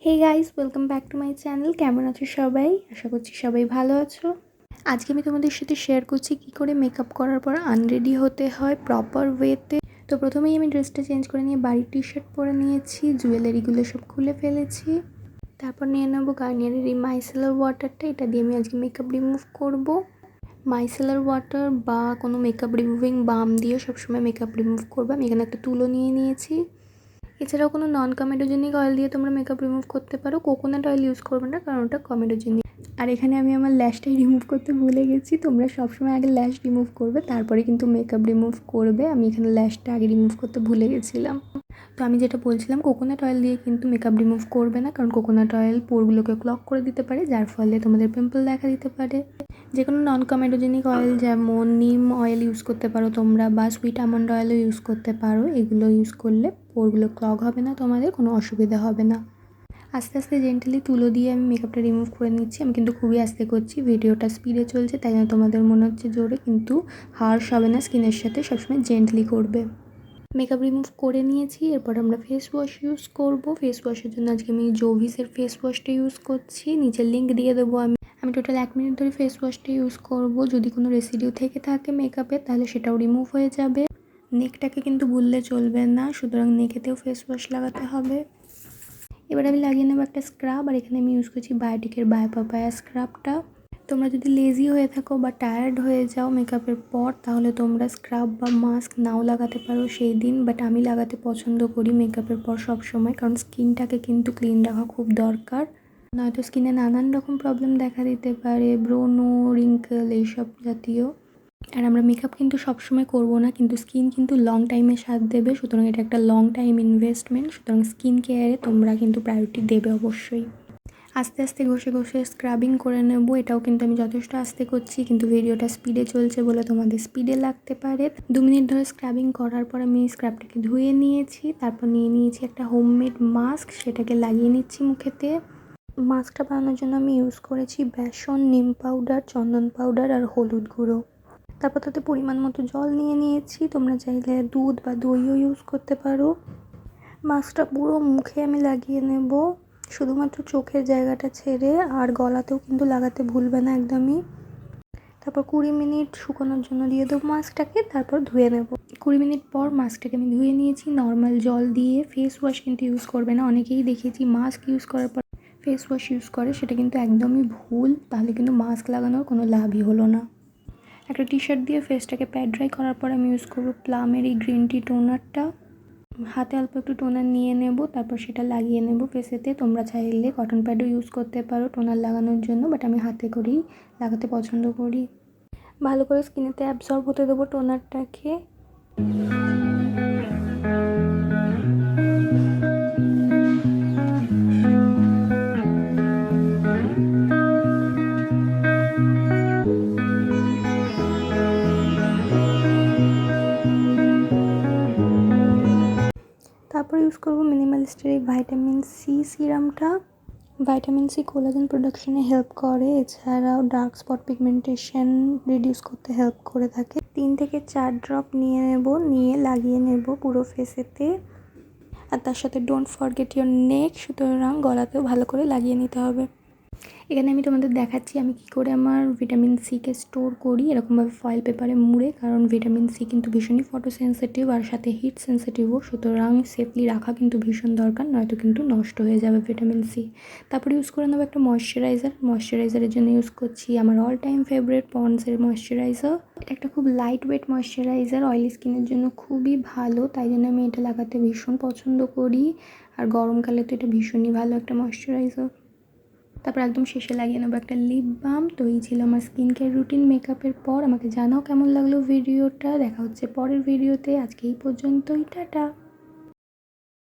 Hey guys, welcome back to my channel. কেমন আছো সবাই? আশা করছি সবাই ভালো আছো। আজকে আমি তোমাদের সাথে শেয়ার করছি কী করে মেকআপ করার পর আনরেডি হতে হয় প্রপার ওয়েতে। তো প্রথমেই আমি ড্রেসটা চেঞ্জ করে নিয়ে বাড়ির টি শার্ট পরে নিয়েছি, জুয়েলারিগুলো সব খুলে ফেলেছি। তারপর নিয়ে নেবো গার্নিয়ারের এই মাইসেলার ওয়াটারটা, এটা দিয়ে আমি আজকে মেকআপ রিমুভ করবো। মাইসেলার ওয়াটার বা কোনো মেকআপ রিমুভিং বাম দিয়ে সবসময় মেকআপ রিমুভ করবো। আমি এখানে একটা তুলো নিয়ে নিয়েছি। এছাড়াও কোনো নন কমেডোজেনিক অয়েল দিয়ে তোমরা মেকআপ রিমুভ করতে পারো। কোকোনাট অয়েল ইউজ করবে না, কারণ ওটা কমেডোজেনিক। আর এখানে আমি আমার ল্যাশটাই রিমুভ করতে ভুলে গেছি। তোমরা সবসময় আগে ল্যাশ রিমুভ করবে, তারপরে কিন্তু মেকআপ রিমুভ করবে। আমি এখানে ল্যাশটা আগে রিমুভ করতে ভুলে গেছিলাম। তো আমি যেটা বলছিলাম, কোকোনাট অয়েল দিয়ে কিন্তু মেকআপ রিমুভ করবে না, কারণ কোকোনাট অয়েল পোরগুলোকে ক্লগ করে দিতে পারে, যার ফলে তোমাদের পিম্পল দেখা দিতে পারে। যে কোনো নন কমেডোজেনিক অয়েল যেমন নিম অয়েল ইউজ করতে পারো তোমরা, বা সুইট আমন্ড অয়েলও ইউজ করতে পারো। এগুলো ইউজ করলে পোরগুলো ক্লগ হবে না, তোমাদের কোনো অসুবিধা হবে না। আস্তে আস্তে জেন্টালি তুলো দিয়ে আমি মেকআপটা রিমুভ করে নিচ্ছি। আমি কিন্তু খুবই আস্তে করছি, ভিডিওটা স্পিডে চলছে, তাই জন্য তোমাদের মনে হচ্ছে জোরে, কিন্তু হার্শ হবে না স্কিনের সাথে, সবসময় জেন্টলি করবে। মেকআপ রিমুভ করে নিয়েছি। এরপর আমরা ফেস ওয়াশ ইউজ করব। ফেস ওয়াশের জন্য আজকে আমি জোভিসের ফেস ওয়াশটা ইউজ করছি, নিচের লিঙ্ক দিয়ে দেবো। আমি টোটাল 1 মিনিট ধরে ফেস ওয়াশটা ইউজ করব। যদি কোনো রেসিডিউ থেকে থাকে মেকআপে তাহলে সেটাও রিমুভ হয়ে যাবে। নেকটাকে কিন্তু ভুললে চলবে না, সুতরাং নেকেতেও ফেস ওয়াশ লাগাতে হবে। এবার আমি লাগিয়ে নেবো একটা স্ক্রাব, আর এখানে আমি ইউজ করছি বায়োটিকের বায়ো পাপায়া স্ক্রাবটা। তোমরা যদি লেজি হয়ে থাকো বা টায়ার্ড হয়ে যাও মেকআপের পর, তাহলে তোমরা স্ক্রাব বা মাস্ক নাও লাগাতে পারো সেই দিন, বাট আমি লাগাতে পছন্দ করি মেকআপের পর সব সময়, কারণ স্কিনটাকে কিন্তু ক্লিন রাখা খুব দরকার। নয়তো স্কিনে নানান রকম প্রবলেম দেখা দিতে পারে, ব্রোনো, রিঙ্কেল এইসব জাতীয়। আর আমরা মেকআপ কিন্তু সবসময় করবো না, কিন্তু স্কিন কিন্তু লং টাইমে সাথ দেবে, সুতরাং এটা একটা লং টাইম ইনভেস্টমেন্ট। সুতরাং স্কিন কেয়ারে তোমরা কিন্তু প্রায়োরিটি দেবে অবশ্যই। আস্তে আস্তে ঘষে ঘষে স্ক্রাবিং করে নেব। এটাও কিন্তু আমি যথেষ্ট আস্তে করছি, কিন্তু ভিডিওটা স্পিডে চলছে বলে তোমাদের স্পিডে লাগতে পারে। 2 মিনিট ধরে স্ক্রাবিং করার পর আমি স্ক্রাবটাকে ধুয়ে নিয়েছি। তারপর নিয়ে নিয়েছি একটা হোমমেড মাস্ক, সেটাকে লাগিয়ে নিচ্ছি মুখেতে। মাস্কটা বানানোর জন্য আমি ইউজ করেছি বেসন, নিম পাউডার, চন্দন পাউডার আর হলুদ গুঁড়ো। তারপর তাতে পরিমাণ মতো জল নিয়ে নিয়েছি। তোমরা চাইলে দুধ বা দইও ইউজ করতে পারো। মাস্কটা পুরো মুখে আমি লাগিয়ে নেব, শুধুমাত্র চোখের জায়গাটা ছেড়ে, আর গলাতেও কিন্তু লাগাতে ভুলবে না একদমই। তারপর 20 মিনিট শুকানোর জন্য দিয়ে দেবো মাস্কটাকে, তারপর ধুয়ে নেব। 20 মিনিট পর মাস্কটাকে আমি ধুয়ে নিয়েছি নর্মাল জল দিয়ে। ফেস ওয়াশ কিন্তু ইউজ করবে না। অনেকেই দেখেছি মাস্ক ইউজ করার পর ফেস ওয়াশ ইউজ করে, সেটা কিন্তু একদমই ভুল। তাহলে কিন্তু মাস্ক লাগানোর কোনো লাভই হলো না। একটা টি শার্ট দিয়ে ফেসটাকে প্যাড ড্রাই করার পর আমি ইউজ করবো প্লামের এই গ্রিন টি টোনারটা। হাতে অল্প একটু টোনার নিয়ে নেব, তারপর সেটা লাগিয়ে নেব ফেসেতে। তোমরা চাইলে কটন প্যাডও ইউজ করতে পারো টোনার লাগানোর জন্য, বাট আমি হাতে করেই লাগাতে পছন্দ করি। ভালো করে স্কিনেতে অ্যাবজর্ব হতে দেবো টোনারটাকে। তারপর ইউজ করবো মিনিমালিস্টের এই ভিটামিন সি সিরামটা। ভিটামিন সি কোলাজেন প্রোডাকশনে হেল্প করে, এছাড়াও ডার্ক স্পট পিগমেন্টেশন রিডিউস করতে হেল্প করে থাকে। 3 থেকে 4 ড্রপ নিয়ে নেব, নিয়ে লাগিয়ে নেব পুরো ফেসেতে। আর তার সাথে ডোন্ট ফরগেট ইয়োর নেক, সুতরাং গলাতেও ভালো করে লাগিয়ে নিতে হবে। এখানে আমি তোমাদের দেখাচ্ছি আমি কী করে আমার ভিটামিন সিকে স্টোর করি, এরকমভাবে ফয়েল পেপারে মুড়ে, কারণ ভিটামিন সি কিন্তু ভীষণই ফটো সেন্সিটিভ আর সাথে হিট সেন্সিটিভও, সুতরাং সেফলি রাখা কিন্তু ভীষণ দরকার, নয়তো কিন্তু নষ্ট হয়ে যাবে ভিটামিন সি। তারপরে ইউজ করে নেবো একটা ময়শ্চারাইজারের জন্য ইউজ করছি আমার অল টাইম ফেভারিট পন্ডসের ময়শ্চারাইজার। এটা একটা খুব লাইট ওয়েট ময়শ্চারাইজার, অয়েলি স্কিনের জন্য খুবই ভালো, তাই জন্য আমি এটা লাগাতে ভীষণ পছন্দ করি। আর গরমকালে তো এটা ভীষণই ভালো একটা ময়শ্চারাইজার। তারপর একদম শেষে লাগিয়ে নেবো একটা লিপ বাম। তো এই ছিল আমার স্কিন কেয়ার রুটিন মেকআপের পর। আমাকে জানাও কেমন লাগলো ভিডিওটা। দেখা হচ্ছে পরের ভিডিওতে। আজকে এই পর্যন্তই, টাটা।